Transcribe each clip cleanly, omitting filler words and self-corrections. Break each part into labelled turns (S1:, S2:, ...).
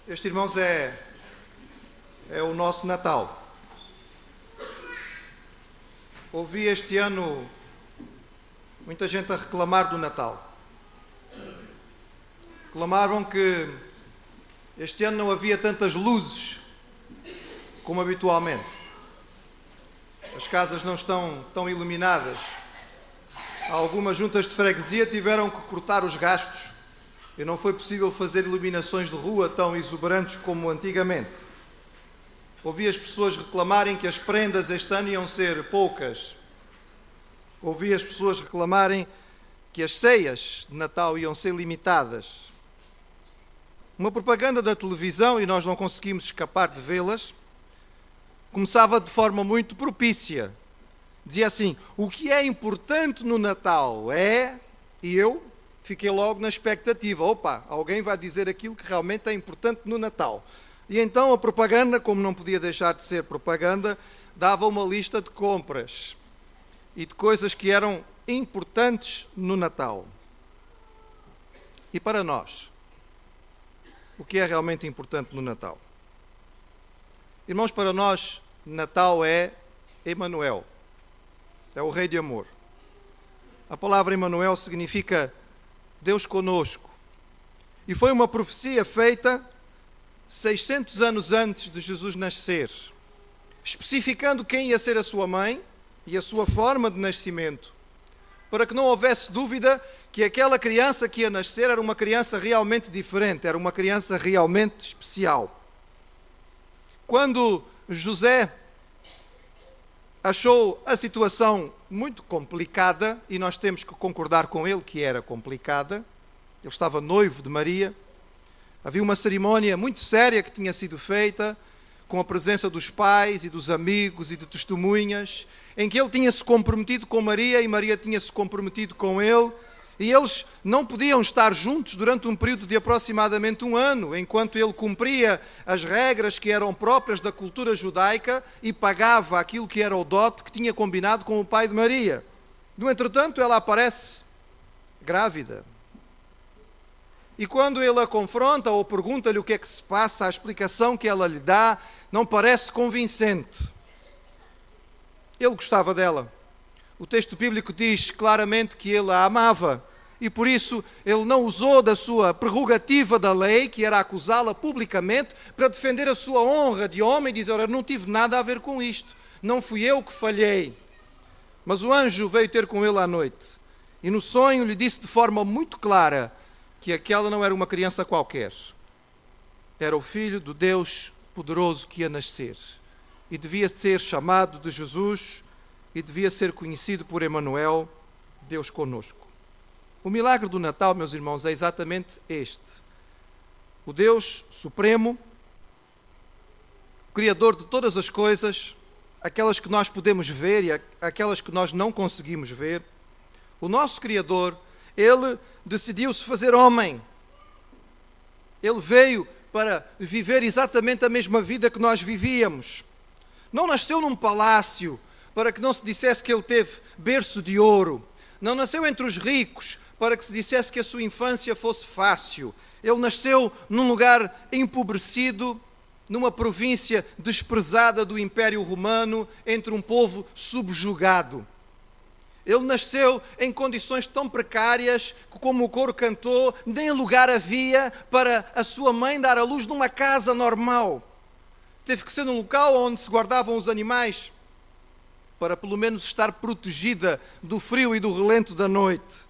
S1: Este, irmãos, é o nosso Natal. Ouvi este ano muita gente a reclamar do Natal. Reclamavam que este ano não havia tantas luzes como habitualmente. As casas não estão tão iluminadas. Algumas juntas de freguesia tiveram que cortar os gastos e não foi possível fazer iluminações de rua tão exuberantes como antigamente. Ouvi as pessoas reclamarem que as prendas este ano iam ser poucas. Ouvi as pessoas reclamarem que as ceias de Natal iam ser limitadas. Uma propaganda da televisão, e nós não conseguimos escapar de vê-las, começava de forma muito propícia. Dizia assim: o que é importante no Natal é... E eu fiquei logo na expectativa. Opa, alguém vai dizer aquilo que realmente é importante no Natal. E então a propaganda, como não podia deixar de ser propaganda, dava uma lista de compras e de coisas que eram importantes no Natal. E para nós, o que é realmente importante no Natal? Irmãos, para nós, Natal é Emanuel, é o Rei de Amor. A palavra Emanuel significa Deus conosco. E foi uma profecia feita 600 anos antes de Jesus nascer, especificando quem ia ser a sua mãe e a sua forma de nascimento, para que não houvesse dúvida que aquela criança que ia nascer era uma criança realmente diferente, era uma criança realmente especial. Quando José achou a situação muito complicada, e nós temos que concordar com ele que era complicada, ele estava noivo de Maria, havia uma cerimónia muito séria que tinha sido feita, com a presença dos pais e dos amigos e de testemunhas, em que ele tinha-se comprometido com Maria e Maria tinha-se comprometido com ele, e eles não podiam estar juntos durante um período de aproximadamente um ano, enquanto ele cumpria as regras que eram próprias da cultura judaica e pagava aquilo que era o dote que tinha combinado com o pai de Maria. No entretanto, ela aparece grávida. E quando ele a confronta ou pergunta-lhe o que é que se passa, a explicação que ela lhe dá não parece convincente. Ele gostava dela. O texto bíblico diz claramente que ele a amava e por isso ele não usou da sua prerrogativa da lei, que era acusá-la publicamente, para defender a sua honra de homem e dizer: eu não tive nada a ver com isto, não fui eu que falhei. Mas o anjo veio ter com ele à noite e no sonho lhe disse de forma muito clara que aquela não era uma criança qualquer, era o filho do Deus poderoso que ia nascer e devia ser chamado de Jesus e devia ser conhecido por Emanuel, Deus conosco. O milagre do Natal, meus irmãos, é exatamente este: o Deus supremo, o Criador de todas as coisas, aquelas que nós podemos ver e aquelas que nós não conseguimos ver, o nosso Criador, Ele decidiu-se fazer homem. Ele veio para viver exatamente a mesma vida que nós vivíamos. Não nasceu num palácio para que não se dissesse que ele teve berço de ouro. Não nasceu entre os ricos para que se dissesse que a sua infância fosse fácil. Ele nasceu num lugar empobrecido, numa província desprezada do Império Romano, entre um povo subjugado. Ele nasceu em condições tão precárias que, como o coro cantou, nem lugar havia para a sua mãe dar à luz numa casa normal. Teve que ser num local onde se guardavam os animais, para pelo menos estar protegida do frio e do relento da noite.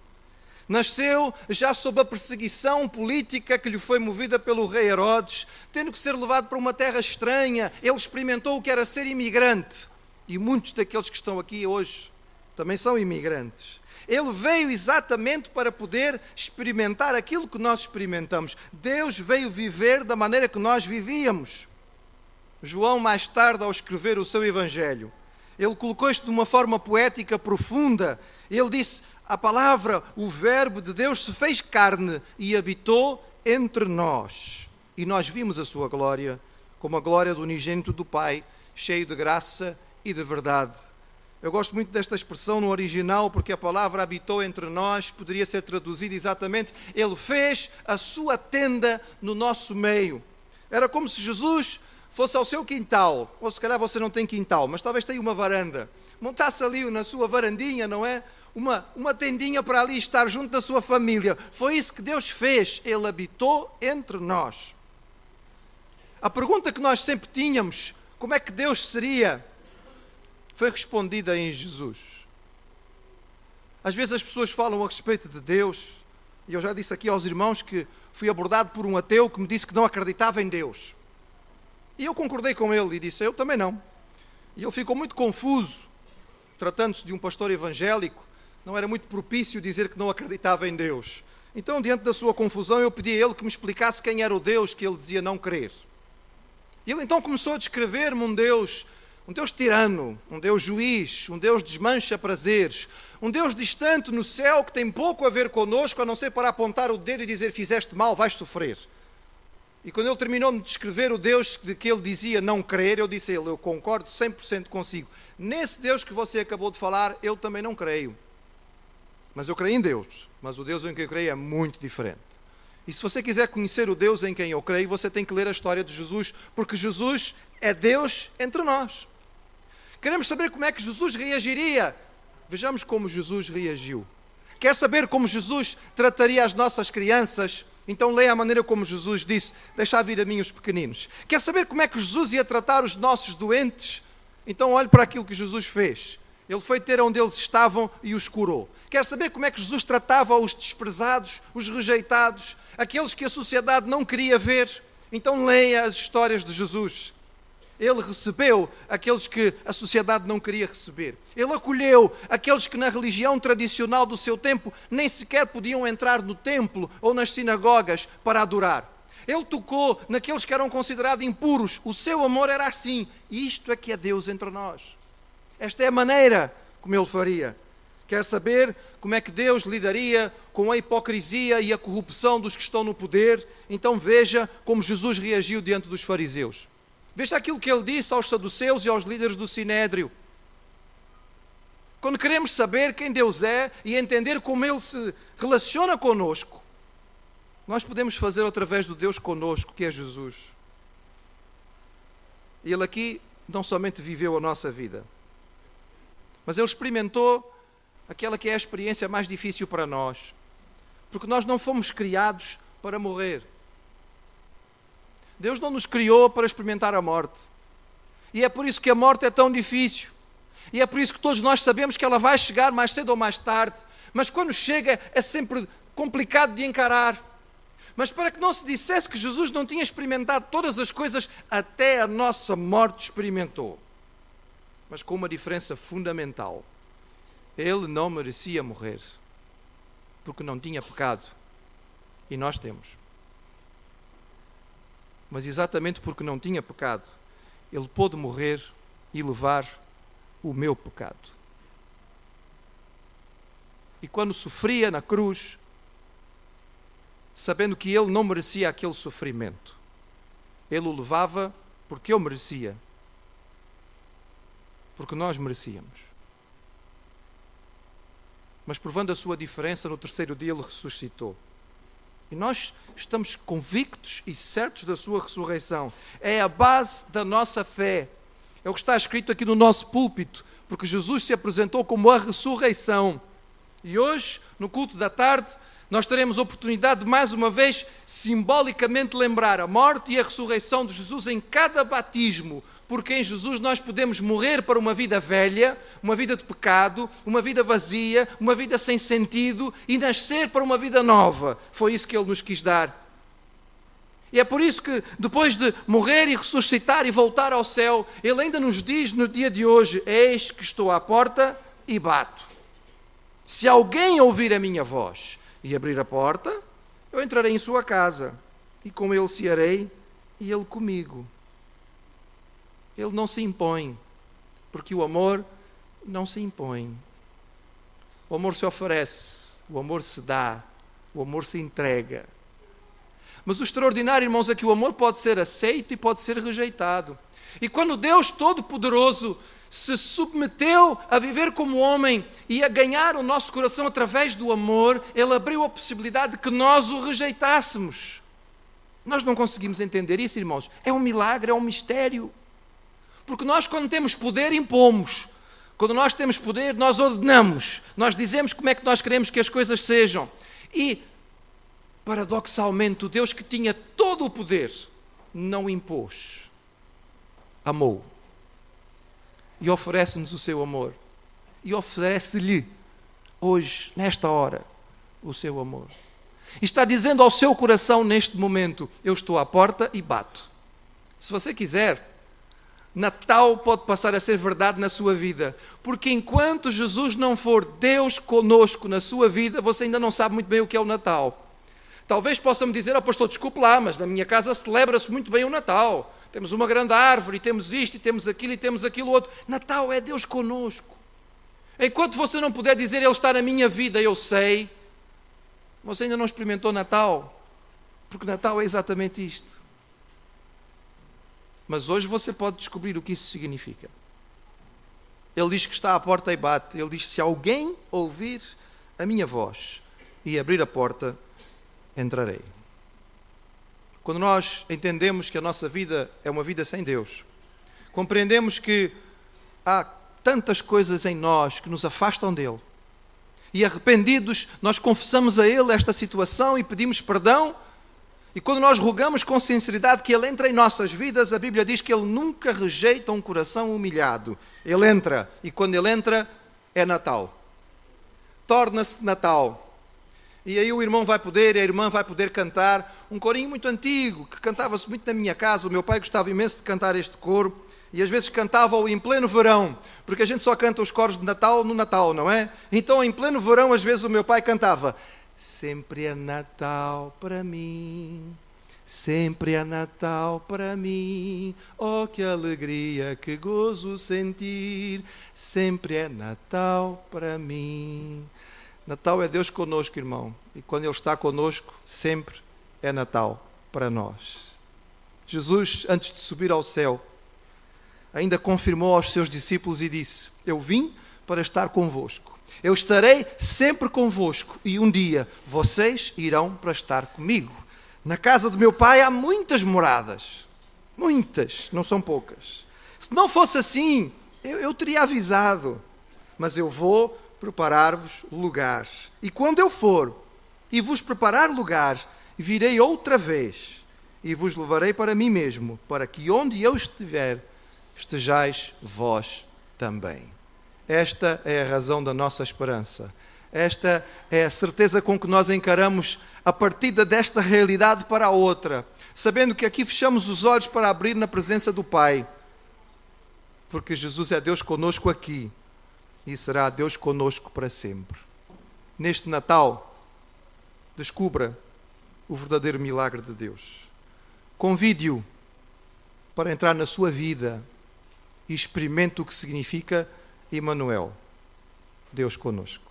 S1: Nasceu já sob a perseguição política que lhe foi movida pelo rei Herodes, tendo que ser levado para uma terra estranha. Ele experimentou o que era ser imigrante. E muitos daqueles que estão aqui hoje também são imigrantes. Ele veio exatamente para poder experimentar aquilo que nós experimentamos. Deus veio viver da maneira que nós vivíamos. João, mais tarde, ao escrever o seu Evangelho, ele colocou isto de uma forma poética profunda. Ele disse: a palavra, o verbo de Deus se fez carne e habitou entre nós. E nós vimos a sua glória, como a glória do unigênito do Pai, cheio de graça e de verdade. Eu gosto muito desta expressão no original, porque a palavra habitou entre nós poderia ser traduzida exatamente: Ele fez a sua tenda no nosso meio. Era como se Jesus fosse ao seu quintal, ou se calhar você não tem quintal, mas talvez tenha uma varanda. Montasse ali na sua varandinha, não é? Uma tendinha para ali estar junto da sua família. Foi isso que Deus fez. Ele habitou entre nós. A pergunta que nós sempre tínhamos, como é que Deus seria, foi respondida em Jesus. Às vezes as pessoas falam a respeito de Deus, e eu já disse aqui aos irmãos que fui abordado por um ateu que me disse que não acreditava em Deus. E eu concordei com ele e disse, eu também não. E ele ficou muito confuso, tratando-se de um pastor evangélico, não era muito propício dizer que não acreditava em Deus. Então, diante da sua confusão, eu pedi a ele que me explicasse quem era o Deus que ele dizia não crer. E ele então começou a descrever-me um Deus tirano, um Deus juiz, um Deus desmancha prazeres, um Deus distante no céu que tem pouco a ver connosco, a não ser para apontar o dedo e dizer, fizeste mal, vais sofrer. E quando ele terminou de descrever o Deus de que ele dizia não crer, eu disse a ele, eu concordo 100% consigo. Nesse Deus que você acabou de falar, eu também não creio. Mas eu creio em Deus. Mas o Deus em que eu creio é muito diferente. E se você quiser conhecer o Deus em quem eu creio, você tem que ler a história de Jesus, porque Jesus é Deus entre nós. Queremos saber como é que Jesus reagiria? Vejamos como Jesus reagiu. Quer saber como Jesus trataria as nossas crianças? Então leia a maneira como Jesus disse, deixa vir a mim os pequeninos. Quer saber como é que Jesus ia tratar os nossos doentes? Então olhe para aquilo que Jesus fez. Ele foi ter onde eles estavam e os curou. Quer saber como é que Jesus tratava os desprezados, os rejeitados, aqueles que a sociedade não queria ver? Então leia as histórias de Jesus. Ele recebeu aqueles que a sociedade não queria receber. Ele acolheu aqueles que na religião tradicional do seu tempo nem sequer podiam entrar no templo ou nas sinagogas para adorar. Ele tocou naqueles que eram considerados impuros. O seu amor era assim. E isto é que é Deus entre nós. Esta é a maneira como ele faria. Quer saber como é que Deus lidaria com a hipocrisia e a corrupção dos que estão no poder? Então veja como Jesus reagiu diante dos fariseus. Veja aquilo que ele disse aos saduceus e aos líderes do Sinédrio. Quando queremos saber quem Deus é e entender como Ele se relaciona conosco, nós podemos fazer através do Deus conosco, que é Jesus. Ele aqui não somente viveu a nossa vida, mas Ele experimentou aquela que é a experiência mais difícil para nós, porque nós não fomos criados para morrer. Deus não nos criou para experimentar a morte. E é por isso que a morte é tão difícil. E é por isso que todos nós sabemos que ela vai chegar mais cedo ou mais tarde. Mas quando chega é sempre complicado de encarar. Mas para que não se dissesse que Jesus não tinha experimentado todas as coisas, até a nossa morte experimentou. Mas com uma diferença fundamental. Ele não merecia morrer. Porque não tinha pecado. E nós temos. Mas exatamente porque não tinha pecado, Ele pôde morrer e levar o meu pecado. E quando sofria na cruz, sabendo que Ele não merecia aquele sofrimento, Ele o levava porque eu merecia, porque nós merecíamos. Mas provando a sua diferença, no terceiro dia Ele ressuscitou. E nós estamos convictos e certos da sua ressurreição. É a base da nossa fé. É o que está escrito aqui no nosso púlpito, porque Jesus se apresentou como a ressurreição. E hoje, no culto da tarde, nós teremos a oportunidade de mais uma vez simbolicamente lembrar a morte e a ressurreição de Jesus em cada batismo, porque em Jesus nós podemos morrer para uma vida velha, uma vida de pecado, uma vida vazia, uma vida sem sentido e nascer para uma vida nova. Foi isso que Ele nos quis dar. E é por isso que depois de morrer e ressuscitar e voltar ao céu, Ele ainda nos diz no dia de hoje, eis que estou à porta e bato. Se alguém ouvir a minha voz e abrir a porta, eu entrarei em sua casa e com Ele cearei e Ele comigo. Ele não se impõe, porque o amor não se impõe. O amor se oferece, o amor se dá, o amor se entrega. Mas o extraordinário, irmãos, é que o amor pode ser aceito e pode ser rejeitado. E quando Deus Todo-Poderoso se submeteu a viver como homem e a ganhar o nosso coração através do amor, Ele abriu a possibilidade de que nós o rejeitássemos. Nós não conseguimos entender isso, irmãos. É um milagre, é um mistério. Porque nós, quando temos poder, impomos. Quando nós temos poder, nós ordenamos. Nós dizemos como é que nós queremos que as coisas sejam. E, paradoxalmente, o Deus que tinha todo o poder não impôs. Amou. E oferece-nos o seu amor. E oferece-lhe, hoje, nesta hora, o seu amor. E está dizendo ao seu coração neste momento: eu estou à porta e bato. Se você quiser, Natal pode passar a ser verdade na sua vida, porque enquanto Jesus não for Deus conosco na sua vida, você ainda não sabe muito bem o que é o Natal. Talvez possa-me dizer: pastor, desculpe lá, mas na minha casa celebra-se muito bem o Natal. Temos uma grande árvore, e temos isto, e temos aquilo outro. Natal é Deus conosco. Enquanto você não puder dizer: Ele está na minha vida, eu sei, você ainda não experimentou Natal, porque Natal é exatamente isto. Mas hoje você pode descobrir o que isso significa. Ele diz que está à porta e bate. Ele diz: se alguém ouvir a minha voz e abrir a porta, entrarei. Quando nós entendemos que a nossa vida é uma vida sem Deus, compreendemos que há tantas coisas em nós que nos afastam dele, e arrependidos, nós confessamos a Ele esta situação e pedimos perdão. E quando nós rogamos com sinceridade que Ele entre em nossas vidas, a Bíblia diz que Ele nunca rejeita um coração humilhado. Ele entra, e quando Ele entra, é Natal. Torna-se Natal. E aí o irmão vai poder, e a irmã vai poder cantar um corinho muito antigo, que cantava-se muito na minha casa. O meu pai gostava imenso de cantar este coro, e às vezes cantava-o em pleno verão, porque a gente só canta os coros de Natal no Natal, não é? Então, em pleno verão, às vezes o meu pai cantava: sempre é Natal para mim, sempre é Natal para mim, oh que alegria, que gozo sentir, sempre é Natal para mim. Natal é Deus conosco, irmão, e quando Ele está conosco, sempre é Natal para nós. Jesus, antes de subir ao céu, ainda confirmou aos seus discípulos e disse: eu vim para estar convosco. Eu estarei sempre convosco, e um dia vocês irão para estar comigo. Na casa do meu Pai há muitas moradas. Muitas, não são poucas. Se não fosse assim, eu teria avisado. Mas eu vou preparar-vos lugar. E quando eu for e vos preparar lugar, virei outra vez e vos levarei para mim mesmo, para que onde eu estiver, estejais vós também. Esta é a razão da nossa esperança. Esta é a certeza com que nós encaramos a partida desta realidade para a outra, sabendo que aqui fechamos os olhos para abrir na presença do Pai, porque Jesus é Deus conosco aqui e será Deus conosco para sempre. Neste Natal, descubra o verdadeiro milagre de Deus. Convide-o para entrar na sua vida e experimente o que significa Emmanuel, Deus conosco.